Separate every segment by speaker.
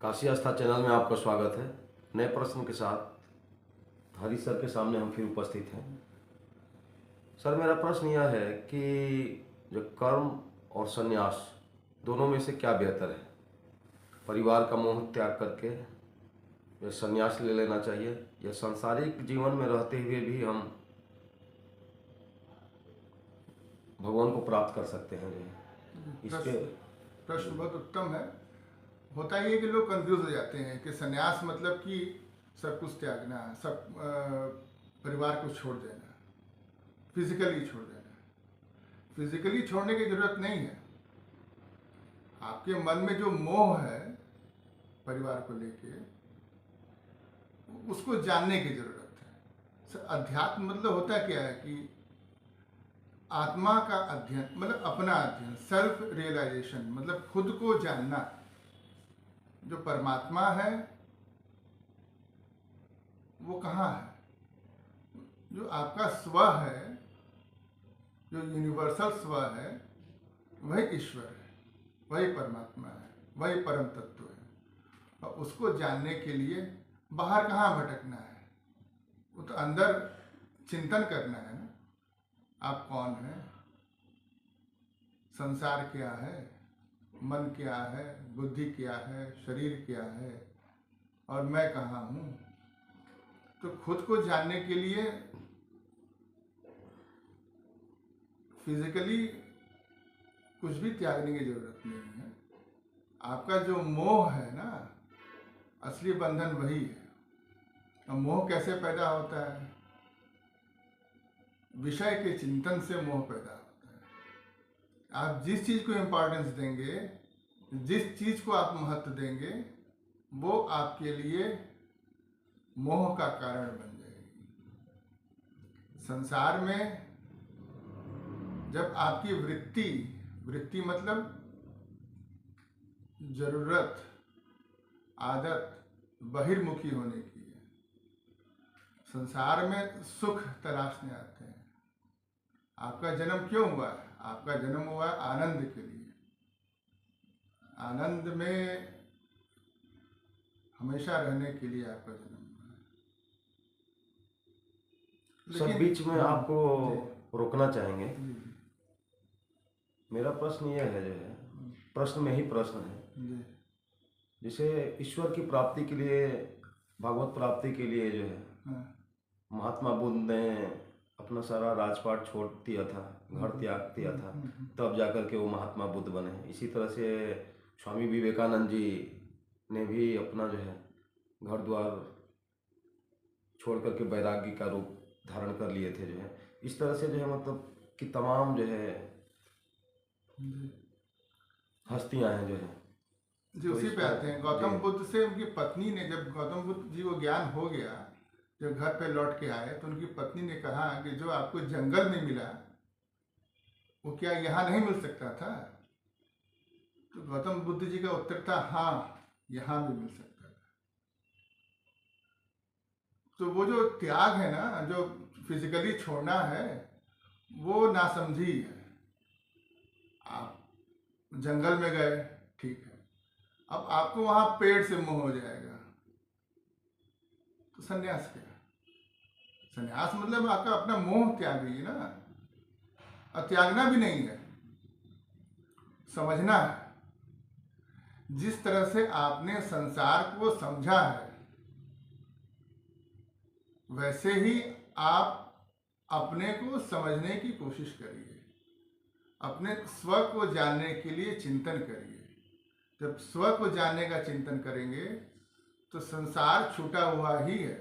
Speaker 1: काशी आस्था channel में आपका स्वागत है। नए प्रश्न के साथ हरी सर के सामने हम फिर उपस्थित हैं। सर, मेरा प्रश्न यह है कि जो कर्म और संन्यास दोनों में से क्या बेहतर है? परिवार का मोह त्याग करके या संन्यास ले लेना चाहिए, या सांसारिक जीवन में रहते हुए भी हम भगवान को प्राप्त कर सकते हैं? इसके
Speaker 2: प्रश्न बहुत उत्तम है। होता ही है कि लोग कंफ्यूज हो जाते हैं कि संन्यास मतलब कि सब कुछ त्यागना, सब परिवार को छोड़ देना, फिजिकली छोड़ देना। फिजिकली छोड़ने की जरूरत नहीं है। आपके मन में जो मोह है परिवार को लेके, उसको जानने की जरूरत है। अध्यात्म मतलब होता क्या है कि आत्मा का अध्ययन, मतलब अपना अध्ययन, सेल्फ रियलाइजेशन, मतलब खुद को जानना। जो परमात्मा है वो कहाँ है? जो आपका स्व है, जो यूनिवर्सल स्व है, वही ईश्वर है, वही परमात्मा है, वही परम तत्व है। और उसको जानने के लिए बाहर कहाँ भटकना है? वो तो अंदर चिंतन करना है ना। आप कौन हैं, संसार क्या है, मन क्या है, बुद्धि क्या है, शरीर क्या है, और मैं कहाँ हूँ। तो खुद को जानने के लिए फिजिकली कुछ भी त्यागने की जरूरत नहीं है। आपका जो मोह है ना, असली बंधन वही है। अब मोह कैसे पैदा होता है? विषय के चिंतन से मोह पैदा होता है। आप जिस चीज को इंपॉर्टेंस देंगे, जिस चीज को आप महत्व देंगे, वो आपके लिए मोह का कारण बन जाएगी। संसार में जब आपकी वृत्ति मतलब जरूरत, आदत बहिर्मुखी होने की है। संसार में सुख तलाशने आते हैं। आपका जन्म क्यों हुआ है? आपका जन्म हुआ है आनंद के लिए। आनंद में हमेशा रहने के लिए आपका जन्म हुआ है।
Speaker 1: सर, बीच में आपको रोकना चाहेंगे।
Speaker 2: जी।
Speaker 1: मेरा प्रश्न यह है, जो है प्रश्न में ही प्रश्न है
Speaker 2: जी।
Speaker 1: जैसे ईश्वर की प्राप्ति के लिए, भगवत प्राप्ति के लिए जो है
Speaker 2: हाँ।
Speaker 1: महात्मा बुद्ध ने अपना सारा राजपाट छोड़ दिया था, घर त्याग दिया था, तब जाकर के वो महात्मा बुद्ध बने। इसी तरह से स्वामी विवेकानंद जी ने भी अपना जो है घर द्वार छोड़ करके वैराग्य का रूप धारण कर लिए थे। जो है इस तरह से जो है मतलब कि तमाम जो है हस्तियां हैं जो है।
Speaker 2: जो उसी पे आते हैं। गौतम बुद्ध से उनकी पत्नी ने, जब गौतम बुद्ध जी को ज्ञान हो गया, जब घर पे लौट के आए, तो उनकी पत्नी ने कहा कि जो आपको जंगल में मिला वो क्या यहाँ नहीं मिल सकता था? तो गौतम बुद्ध जी का उत्तर था, हाँ, यहाँ भी मिल सकता था। तो वो जो त्याग है ना, जो फिजिकली छोड़ना है, वो नासमझी है। आप जंगल में गए, ठीक है, अब आपको वहां पेड़ से मोह हो जाएगा, तो संन्यास क्या? संन्यास मतलब आपका अपना मोह त्यागिए ना। और त्यागना भी नहीं है, समझना है। जिस तरह से आपने संसार को समझा है, वैसे ही आप अपने को समझने की कोशिश करिए। अपने स्व को जानने के लिए चिंतन करिए। जब स्व को जानने का चिंतन करेंगे तो संसार छूटा हुआ ही है।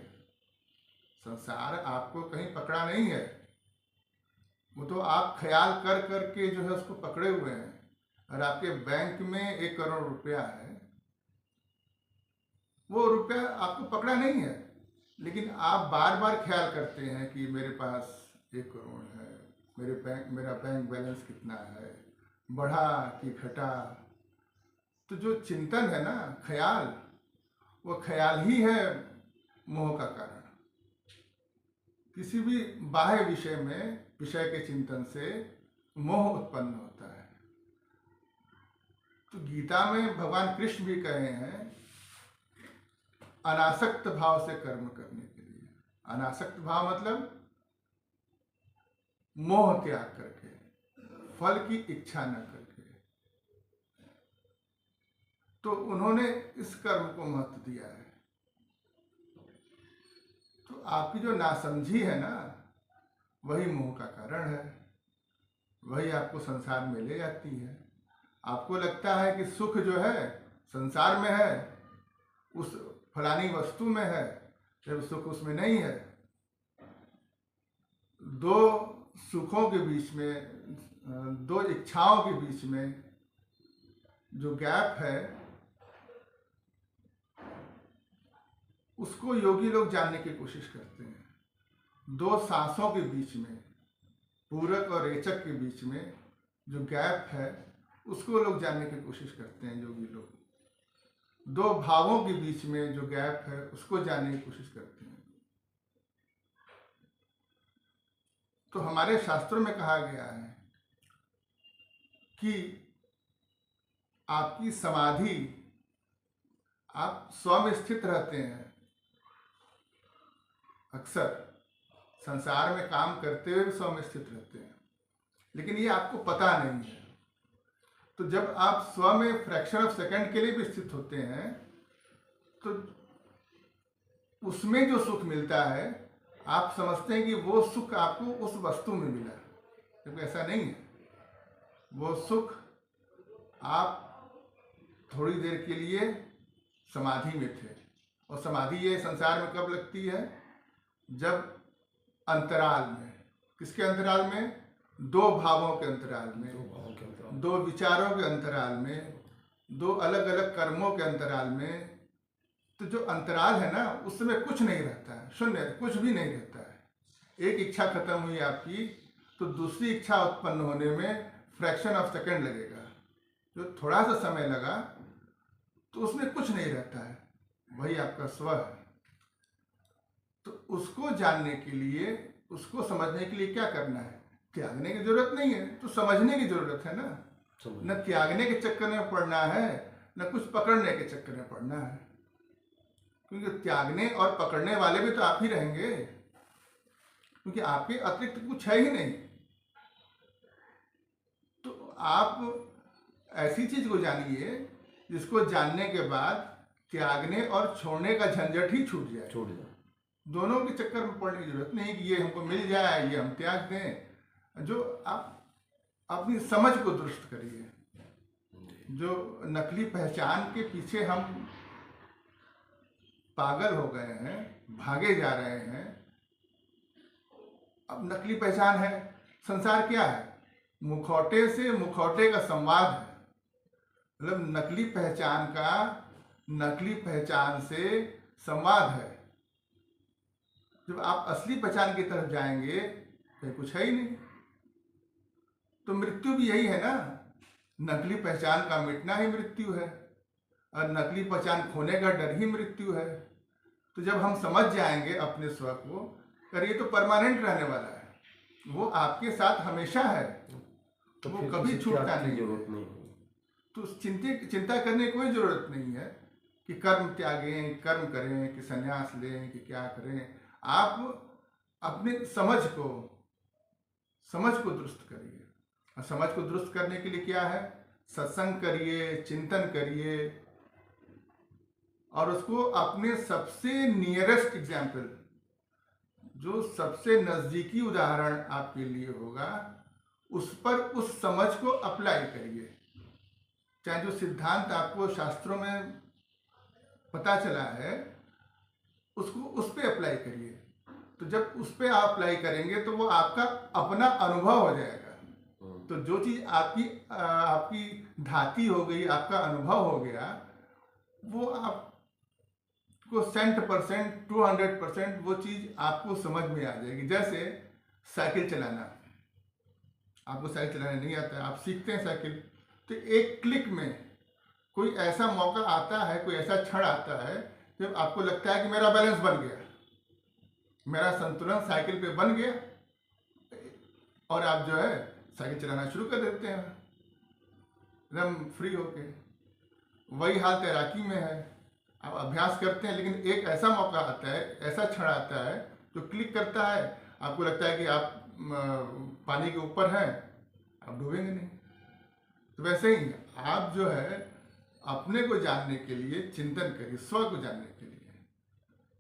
Speaker 2: संसार आपको कहीं पकड़ा नहीं है। वो तो आप ख्याल कर करके जो है उसको पकड़े हुए हैं। और आपके बैंक में 1 करोड़ रुपया है, वो रुपया आपको पकड़ा नहीं है, लेकिन आप बार बार ख्याल करते हैं कि मेरे पास 1 करोड़ है, मेरा बैंक बैलेंस कितना है, बढ़ा कि घटा। तो जो चिंतन है ना, ख्याल, वो ख्याल ही है मोह का कारण। किसी भी बाह्य विषय में, विषय के चिंतन से मोह उत्पन्न होता है। तो गीता में भगवान कृष्ण भी कहे हैं अनासक्त भाव से कर्म करने के लिए। अनासक्त भाव मतलब मोह त्याग करके, फल की इच्छा न करके। तो उन्होंने इस कर्म को महत्व दिया है। तो आपकी जो नासमझी है ना, वही मोह का कारण है, वही आपको संसार में ले जाती है। आपको लगता है कि सुख जो है संसार में है, उस फलानी वस्तु में है, जब सुख उसमें नहीं है। दो सुखों के बीच में, दो इच्छाओं के बीच में जो गैप है, उसको योगी लोग जानने की कोशिश करते हैं। दो सांसों के बीच में, पूरक और रेचक के बीच में जो गैप है, उसको लोग जानने की कोशिश करते हैं योगी लोग। दो भावों के बीच में जो गैप है, उसको जानने की कोशिश करते हैं। तो हमारे शास्त्रों में कहा गया है कि आपकी समाधि, आप स्व में स्थित रहते हैं। अक्सर संसार में काम करते हुए भी स्व में स्थित रहते हैं, लेकिन ये आपको पता नहीं है। तो जब आप स्व में फ्रैक्शन ऑफ सेकंड के लिए भी स्थित होते हैं, तो उसमें जो सुख मिलता है, आप समझते हैं कि वो सुख आपको उस वस्तु में मिला, जबकि ऐसा नहीं है। वो सुख आप थोड़ी देर के लिए समाधि में थे, और समाधि ये संसार में कब लगती है? जब अंतराल में, किसके अंतराल में? दो भावों के अंतराल में, दो विचारों के अंतराल में, दो अलग अलग कर्मों के अंतराल में। तो जो अंतराल है ना, उस समय कुछ नहीं रहता है, शून्य, कुछ भी नहीं रहता है। एक इच्छा खत्म हुई आपकी, तो दूसरी इच्छा उत्पन्न होने में फ्रैक्शन ऑफ सेकंड लगेगा। जो थोड़ा सा समय लगा, तो उसमें कुछ नहीं रहता है, वही आपका स्व है। तो उसको जानने के लिए, उसको समझने के लिए क्या करना है? त्यागने की जरूरत नहीं है, तो समझने की जरूरत है ना। न त्यागने के चक्कर में पड़ना है, न कुछ पकड़ने के चक्कर में पड़ना है, क्योंकि त्यागने और पकड़ने वाले भी तो आप ही रहेंगे, क्योंकि आपके अतिरिक्त कुछ है ही नहीं। तो आप ऐसी चीज को जानिए जिसको जानने के बाद त्यागने और छोड़ने का झंझट ही छूट जाए। दोनों के चक्कर में पड़ने की जरूरत नहीं कि ये हमको मिल जाए, ये हम त्याग दें। जो आप अपनी समझ को दुरुस्त करिए। जो नकली पहचान के पीछे हम पागल हो गए हैं, भागे जा रहे हैं। अब नकली पहचान है, संसार क्या है? मुखौटे से मुखौटे का संवाद है। मतलब नकली पहचान का नकली पहचान से संवाद है। जब आप असली पहचान की तरफ जाएंगे, तो कुछ है ही नहीं। तो मृत्यु भी यही है ना, नकली पहचान का मिटना ही मृत्यु है, और नकली पहचान खोने का डर ही मृत्यु है। तो जब हम समझ जाएंगे अपने स्व को, कर ये तो परमानेंट रहने वाला है, वो आपके साथ हमेशा है, तो वो कभी छूटता नहीं, जरूरत नहीं। तो चिंता करने की कोई जरूरत नहीं है कि कर्म त्यागें, कर्म करें, कि संन्यास लें, कि क्या करें। आप अपने समझ को दुरुस्त करिए। और समझ को दुरुस्त करने के लिए क्या है? सत्संग करिए, चिंतन करिए, और उसको अपने सबसे नियरेस्ट एग्जाम्पल, जो सबसे नजदीकी उदाहरण आपके लिए होगा, उस पर उस समझ को अप्लाई करिए। चाहे जो सिद्धांत आपको शास्त्रों में पता चला है, उसको उस पर अप्लाई करिए। तो जब उस पर आप अप्लाई करेंगे, तो वो आपका अपना अनुभव हो जाएगा। तो जो चीज आपकी धाती हो गई, आपका अनुभव हो गया, वो आपको 100%, 200% वो चीज आपको समझ में आ जाएगी। जैसे साइकिल चलाना, आपको साइकिल चलाना नहीं आता है, आप सीखते हैं साइकिल, तो एक क्लिक में कोई ऐसा मौका आता है, कोई ऐसा क्षण आता है जब आपको लगता है कि मेरा बैलेंस बन गया, मेरा संतुलन साइकिल पे बन गया, और आप जो है साइकिल चलाना शुरू कर देते हैं एकदम फ्री होके। वही हाल तैराकी में है। आप अभ्यास करते हैं, लेकिन एक ऐसा मौका आता है, ऐसा क्षण आता है जो क्लिक करता है, आपको लगता है कि आप पानी के ऊपर हैं, आप डूबेंगे नहीं। तो वैसे ही आप जो है अपने को जानने के लिए चिंतन करिए, स्व को जानने के लिए।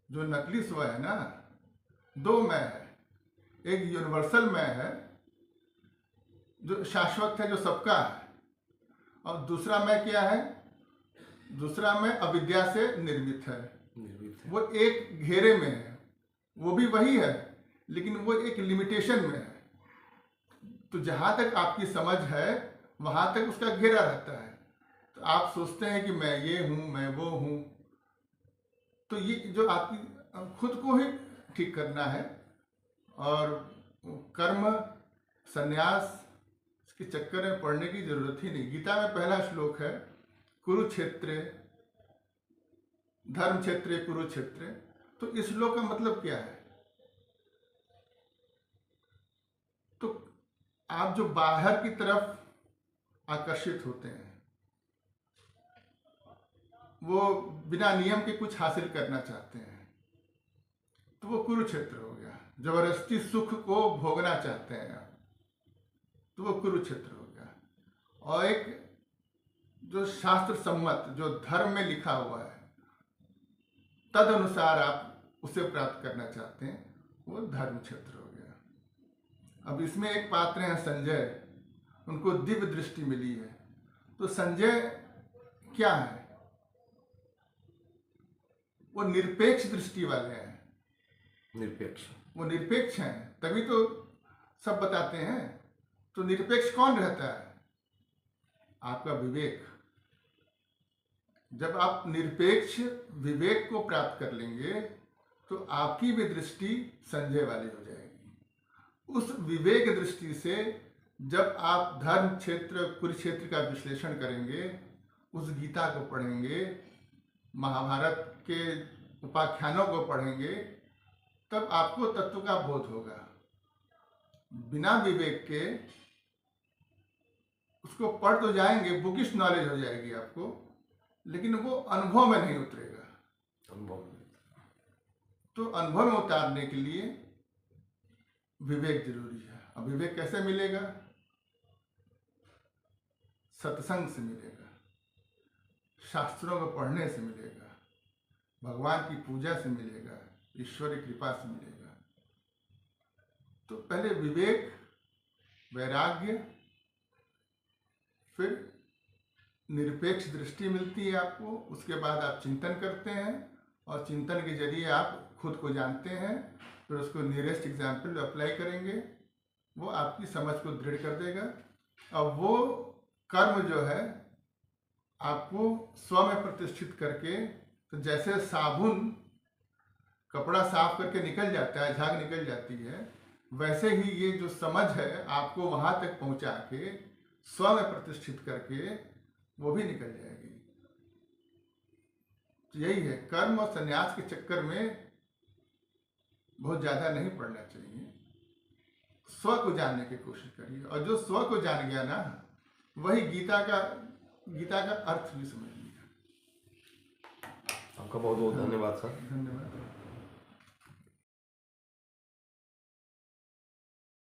Speaker 2: जो नकली स्व है ना, दो मैं है, एक यूनिवर्सल मैं है जो शाश्वत है, जो सबका है, और दूसरा मैं क्या है, दूसरा मैं अविद्या से निर्मित है। वो एक घेरे में है, वो भी वही है, लेकिन वो एक लिमिटेशन में है। तो जहां तक आपकी समझ है वहां तक उसका घेरा रहता है। तो आप सोचते हैं कि मैं ये हूं, मैं वो हूं, तो ये जो आपकी खुद को ही ठीक करना है। और कर्म संन्यास के चक्कर में पढ़ने की जरूरत ही नहीं। गीता में पहला श्लोक है, कुरुक्षेत्रे धर्म क्षेत्रे कुरुक्षेत्रे। तो इस श्लोक का मतलब क्या है? तो आप जो बाहर की तरफ आकर्षित होते हैं, वो बिना नियम के कुछ हासिल करना चाहते हैं, तो वो कुरुक्षेत्र हो गया। जबरदस्ती सुख को भोगना चाहते हैं आप, तो वो कुरुक्षेत्र हो गया। और एक जो शास्त्र सम्मत, जो धर्म में लिखा हुआ है, तद अनुसार आप उसे प्राप्त करना चाहते हैं, वो धर्म क्षेत्र हो गया। अब इसमें एक पात्र हैं संजय, उनको दिव्य दृष्टि मिली है। तो संजय क्या है? वो निरपेक्ष दृष्टि वाले हैं।
Speaker 1: निरपेक्ष, वो
Speaker 2: निरपेक्ष हैं, तभी तो सब बताते हैं। तो निरपेक्ष कौन रहता है? आपका विवेक। जब आप निरपेक्ष विवेक को प्राप्त कर लेंगे तो आपकी भी दृष्टि संजय वाली हो जाएगी। उस विवेक दृष्टि से जब आप धर्म क्षेत्र कुरुक्षेत्र का विश्लेषण करेंगे, उस गीता को पढ़ेंगे, महाभारत के उपाख्यानों को पढ़ेंगे, तब आपको तत्व का बोध होगा। बिना विवेक के उसको पढ़ तो जाएंगे, बुकिश नॉलेज हो जाएगी आपको, लेकिन वो अनुभव में नहीं उतरेगा। तो अनुभव में उतारने के लिए विवेक जरूरी है। अब विवेक कैसे मिलेगा? सत्संग से मिलेगा, शास्त्रों को पढ़ने से मिलेगा, भगवान की पूजा से मिलेगा, ईश्वर की कृपा से मिलेगा। तो पहले विवेक, वैराग्य, फिर निरपेक्ष दृष्टि मिलती है आपको। उसके बाद आप चिंतन करते हैं, और चिंतन के जरिए आप खुद को जानते हैं। फिर उसको नियरेस्ट एग्जाम्पल अप्लाई करेंगे, वो आपकी समझ को दृढ़ कर देगा। अब वो कर्म जो है आपको स्व में प्रतिष्ठित करके, तो जैसे साबुन कपड़ा साफ करके निकल जाता है, झाग निकल जाती है, वैसे ही ये जो समझ है आपको वहां तक पहुंचा के स्व में प्रतिष्ठित करके वो भी निकल जाएगी। तो यही है, कर्म और संन्यास के चक्कर में बहुत ज्यादा नहीं पड़ना चाहिए। स्व को जानने की कोशिश करिए, और जो स्व को जान गया ना, वही गीता का अर्थ भी समझ लिया।
Speaker 1: आपका बहुत बहुत धन्यवाद सर।
Speaker 2: धन्यवाद।